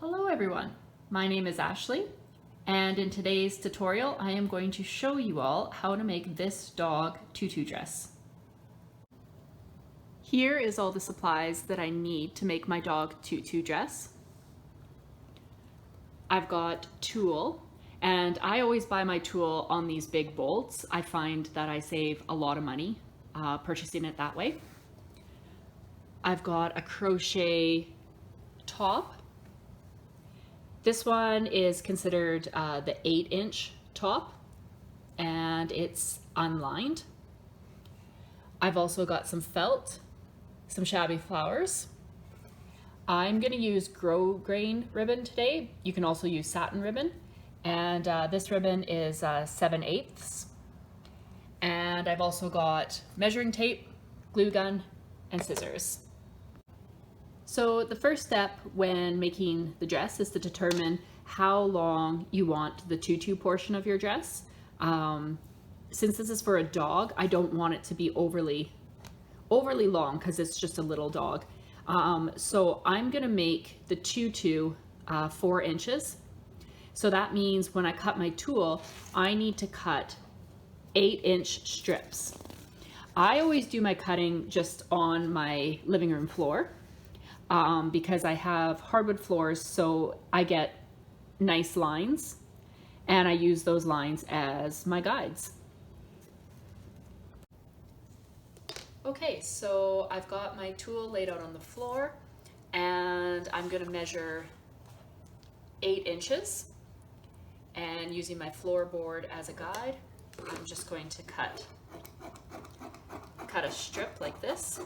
Hello everyone, my name is Ashley, and in today's tutorial I am going to show you all how to make this dog tutu dress. Here is all the supplies that I need to make my dog tutu dress. I've got tulle, and I always buy my tulle on these big bolts. I find that I save a lot of money purchasing it that way. I've got a crochet top. This one is considered the 8-inch top, and it's unlined. I've also got some felt, some shabby flowers. I'm gonna use grosgrain ribbon today. You can also use satin ribbon. And this ribbon is 7/8. And I've also got measuring tape, glue gun, and scissors. So the first step when making the dress is to determine how long you want the tutu portion of your dress. Since this is for a dog, I don't want it to be overly long because it's just a little dog. So I'm gonna make the tutu 4 inches. So that means when I cut my tulle, I need to cut 8-inch strips. I always do my cutting just on my living room floor. Because I have hardwood floors, so I get nice lines, and I use those lines as my guides. Okay, so I've got my tulle laid out on the floor, and I'm gonna measure 8 inches, and using my floorboard as a guide, I'm just going to cut a strip like this.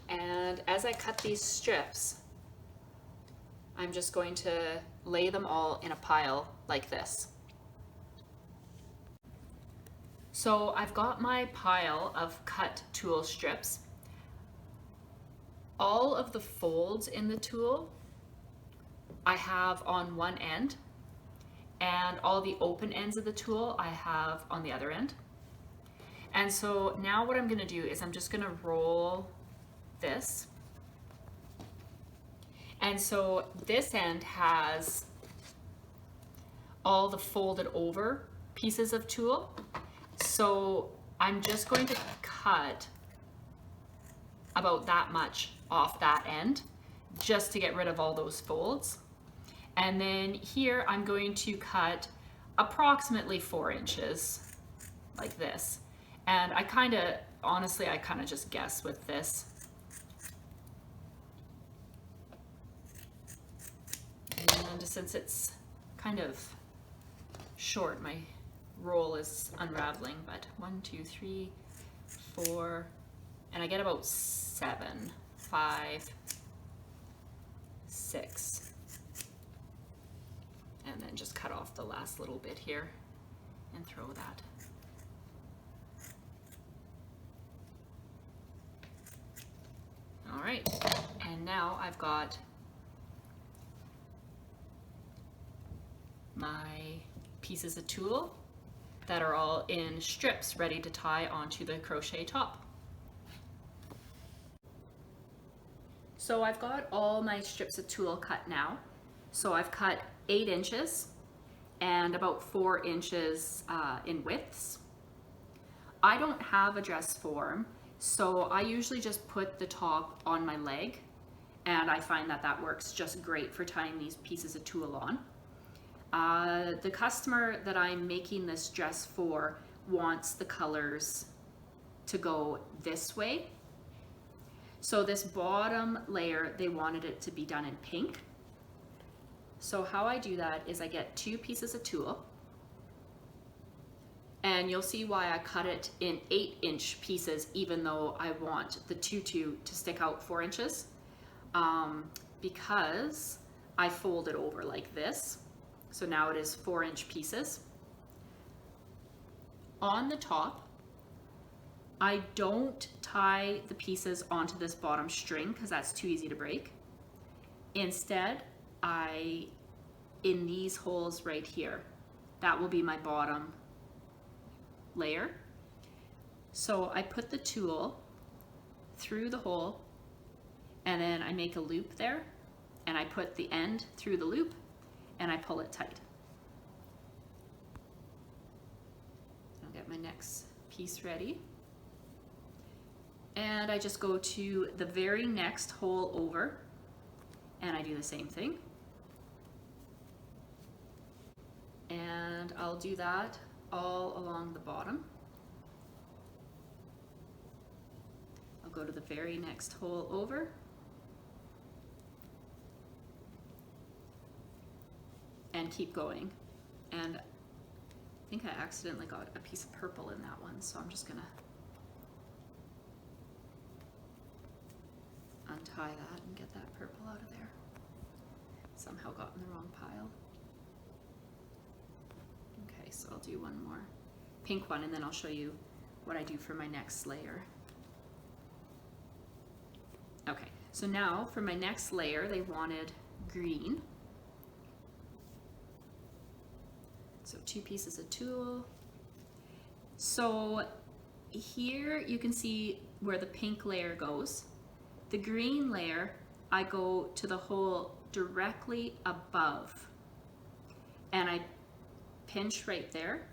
And as I cut these strips, I'm just going to lay them all in a pile like this. So I've got my pile of cut tulle strips. All of the folds in the tulle I have on one end, and all the open ends of the tulle I have on the other end. And so now what I'm gonna do is I'm just gonna roll this. And so this end has all the folded over pieces of tulle. So I'm just going to cut about that much off that end just to get rid of all those folds. And then here I'm going to cut approximately 4 inches like this. And honestly, I kind of just guess with this. And since it's kind of short, my roll is unraveling, but 1, 2, 3, 4, and I get about 7, 5, 6. And then just cut off the last little bit here and throw that. All right, and now I've got my pieces of tulle that are all in strips ready to tie onto the crochet top. So I've got all my strips of tulle cut now. So I've cut 8 inches and about 4 inches in widths. I don't have a dress form, so I usually just put the top on my leg, and I find that that works just great for tying these pieces of tulle on. The customer that I'm making this dress for wants the colors to go this way. So this bottom layer, they wanted it to be done in pink. So how I do that is I get 2 pieces of tulle, and you'll see why I cut it in 8-inch pieces even though I want the tutu to stick out 4 inches, because I fold it over like this. So now it is 4-inch pieces. On the top, I don't tie the pieces onto this bottom string because that's too easy to break. Instead, in these holes right here, that will be my bottom layer. So I put the tulle through the hole and then I make a loop there, and I put the end through the loop, and I pull it tight. I'll get my next piece ready. And I just go to the very next hole over, and I do the same thing. And I'll do that all along the bottom. I'll go to the very next hole over, and keep going. And I think I accidentally got a piece of purple in that one, so I'm just gonna untie that and get that purple out of there. Somehow got in the wrong pile. Okay, so I'll do one more pink one, and then I'll show you what I do for my next layer. Okay, so now for my next layer, they wanted green. So 2 pieces of tulle. So here you can see where the pink layer goes. The green layer, I go to the hole directly above, and I pinch right there,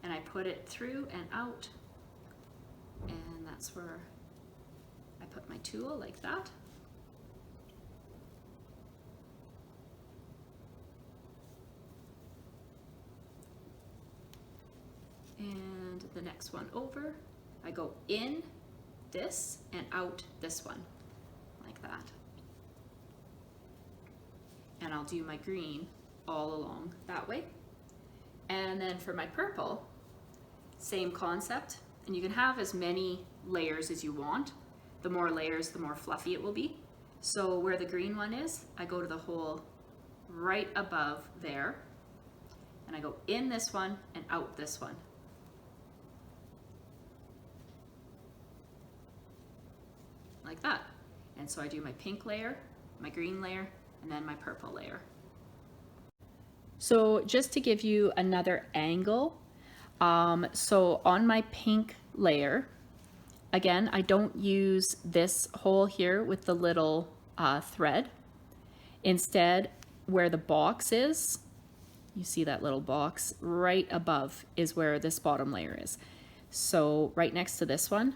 and I put it through and out, and that's where I put my tulle, like that. And the next one over, I go in this and out this one, like that. And I'll do my green all along that way. And then for my purple, same concept, and you can have as many layers as you want. The more layers, the more fluffy it will be. So where the green one is, I go to the hole right above there, and I go in this one and out this one. Like that. And so I do my pink layer, my green layer, and then my purple layer. So just to give you another angle, so on my pink layer, again, I don't use this hole here with the little thread. Instead, where the box is, you see that little box right above is where this bottom layer is. So right next to this one,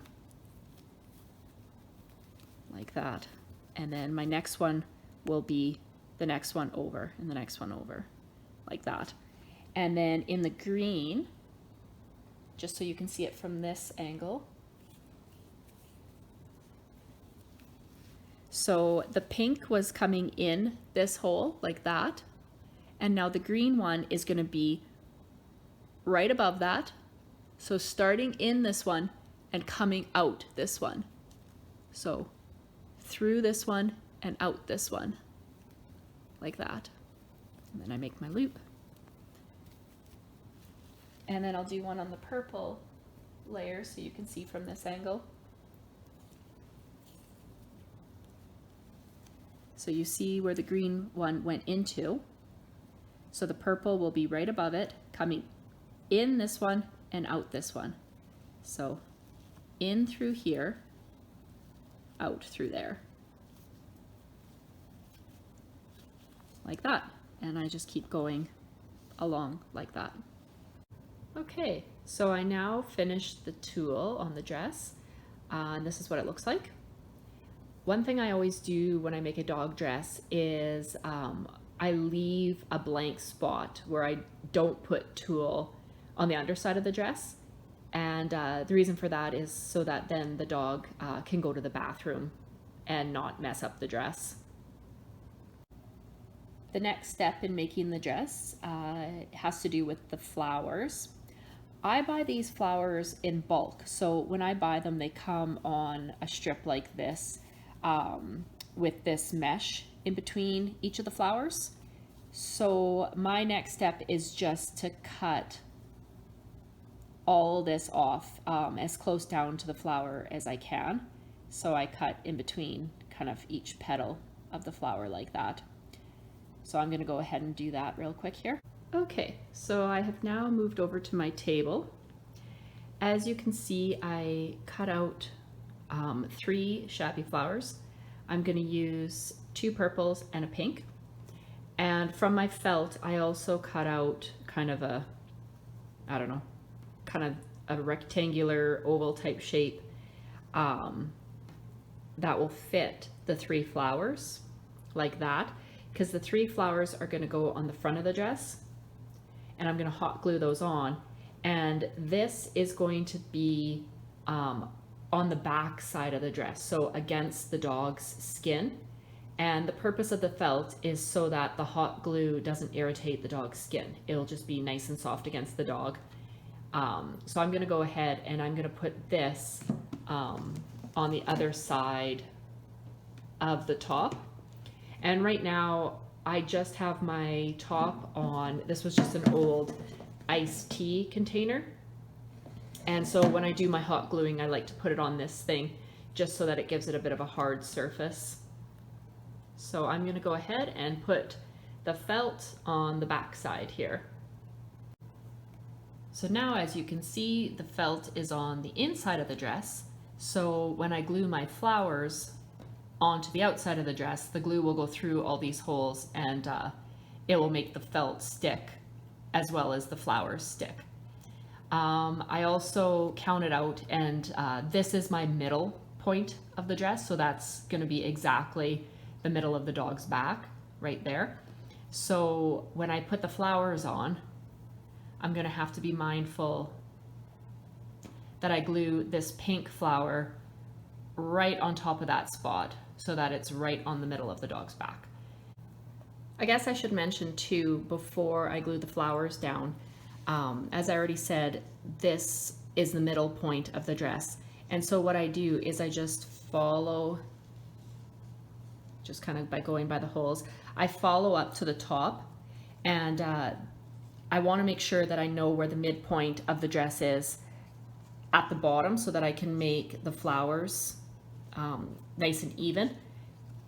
like that. And then my next one will be the next one over and the next one over, like that. And then in the green, just so you can see it from this angle. So the pink was coming in this hole like that. And now the green one is going to be right above that. So starting in this one and coming out this one. So through this one and out this one, like that. And then I make my loop. And then I'll do one on the purple layer so you can see from this angle. So you see where the green one went into. So the purple will be right above it, coming in this one and out this one. So in through here, out through there, like that. And I just keep going along like that. Okay, so I now finished the tulle on the dress, and this is what it looks like. One thing I always do when I make a dog dress is I leave a blank spot where I don't put tulle on the underside of the dress. And the reason for that is so that then the dog can go to the bathroom and not mess up the dress. The next step in making the dress has to do with the flowers. I buy these flowers in bulk. So when I buy them, they come on a strip like this with this mesh in between each of the flowers. So my next step is just to cut all this off as close down to the flower as I can. So I cut in between kind of each petal of the flower like that. So I'm going to go ahead and do that real quick here. Okay, so I have now moved over to my table. As you can see, I cut out 3 shabby flowers. I'm going to use 2 purples and a pink. And from my felt, I also cut out kind of a, I don't know, kind of a rectangular oval type shape that will fit the 3 flowers like that, because the 3 flowers are going to go on the front of the dress, and I'm going to hot glue those on. And this is going to be on the back side of the dress, so against the dog's skin. And the purpose of the felt is so that the hot glue doesn't irritate the dog's skin. It'll just be nice and soft against the dog. So I'm going to go ahead and I'm going to put this on the other side of the top. And right now I just have my top on, this was just an old iced tea container. And so when I do my hot gluing, I like to put it on this thing just so that it gives it a bit of a hard surface. So I'm going to go ahead and put the felt on the back side here. So now, as you can see, the felt is on the inside of the dress. So when I glue my flowers onto the outside of the dress, the glue will go through all these holes, and it will make the felt stick as well as the flowers stick. I also counted out, and this is my middle point of the dress, so that's going to be exactly the middle of the dog's back right there. So when I put the flowers on, I'm going to have to be mindful that I glue this pink flower right on top of that spot so that it's right on the middle of the dog's back. I guess I should mention too, before I glue the flowers down, as I already said, this is the middle point of the dress. And so what I do is I just follow, just kind of by going by the holes, I follow up to the top, and I want to make sure that I know where the midpoint of the dress is at the bottom so that I can make the flowers nice and even.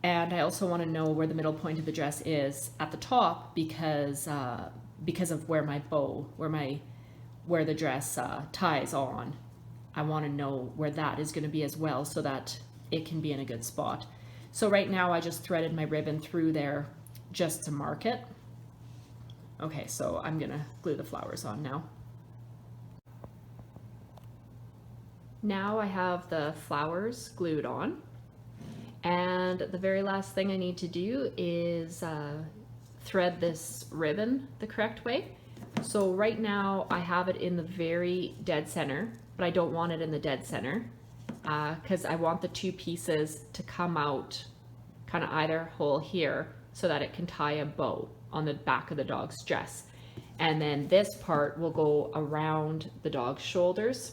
And I also want to know where the middle point of the dress is at the top because of where my bow, where the dress ties on. I want to know where that is going to be as well so that it can be in a good spot. So right now I just threaded my ribbon through there just to mark it. Okay, so I'm gonna glue the flowers on now. Now I have the flowers glued on, and the very last thing I need to do is thread this ribbon the correct way. So right now I have it in the very dead center, but I don't want it in the dead center because I want the 2 pieces to come out kind of either hole here so that it can tie a bow on the back of the dog's dress. And then this part will go around the dog's shoulders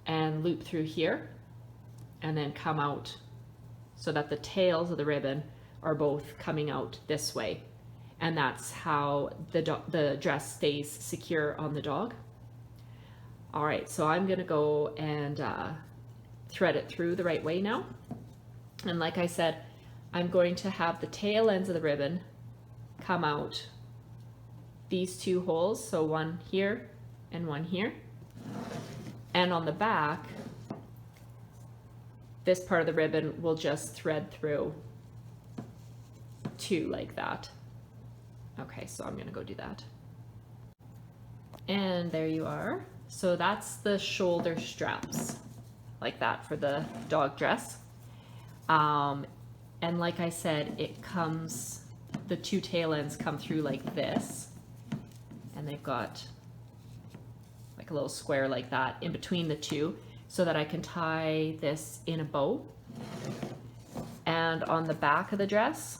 and loop through here and then come out so that the tails of the ribbon are both coming out this way. And that's how the dress stays secure on the dog. All right, so I'm gonna go and thread it through the right way now. And like I said, I'm going to have the tail ends of the ribbon come out these 2 holes, so one here and one here. And on the back, this part of the ribbon will just thread through 2 like that. Okay, so I'm gonna go do that. And there you are. So that's the shoulder straps, like that for the dog dress. And like I said, it comes, the 2 tail ends come through like this, and they've got like a little square like that in between the 2 so that I can tie this in a bow. And on the back of the dress,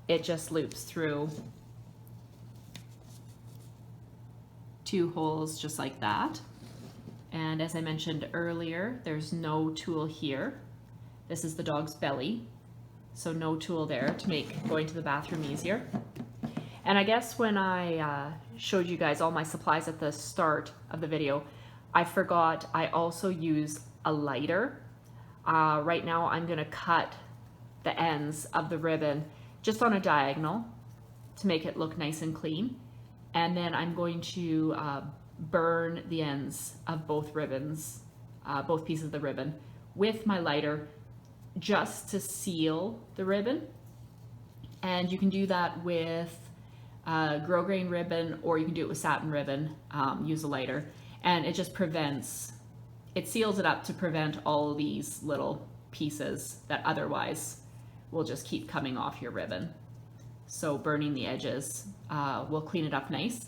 it just loops through 2 holes just like that. And as I mentioned earlier, there's no tool here. This is the dog's belly, so no tool there to make going to the bathroom easier. And I guess when I showed you guys all my supplies at the start of the video, I forgot I also use a lighter. Right now I'm gonna cut the ends of the ribbon just on a diagonal to make it look nice and clean. And then I'm going to burn the ends of both ribbons, both pieces of the ribbon with my lighter, just to seal the ribbon. And you can do that with grosgrain ribbon, or you can do it with satin ribbon, use a lighter. And it just prevents, it seals it up to prevent all these little pieces that otherwise will just keep coming off your ribbon. So burning the edges will clean it up nice.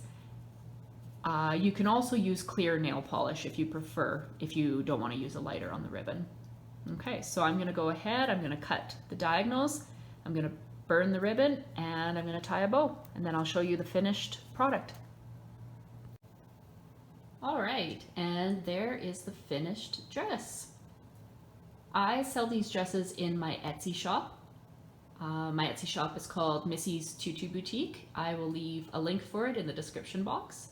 You can also use clear nail polish if you prefer, if you don't want to use a lighter on the ribbon. Okay, so I'm going to go ahead, I'm going to cut the diagonals, I'm going to burn the ribbon, and I'm going to tie a bow, and then I'll show you the finished product. All right, and there is the finished dress. I sell these dresses in my Etsy shop. My Etsy shop is called Missy's Tutu Boutique. I will leave a link for it in the description box.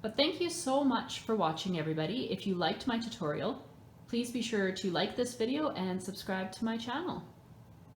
But thank you so much for watching, everybody. If you liked my tutorial, please be sure to like this video and subscribe to my channel.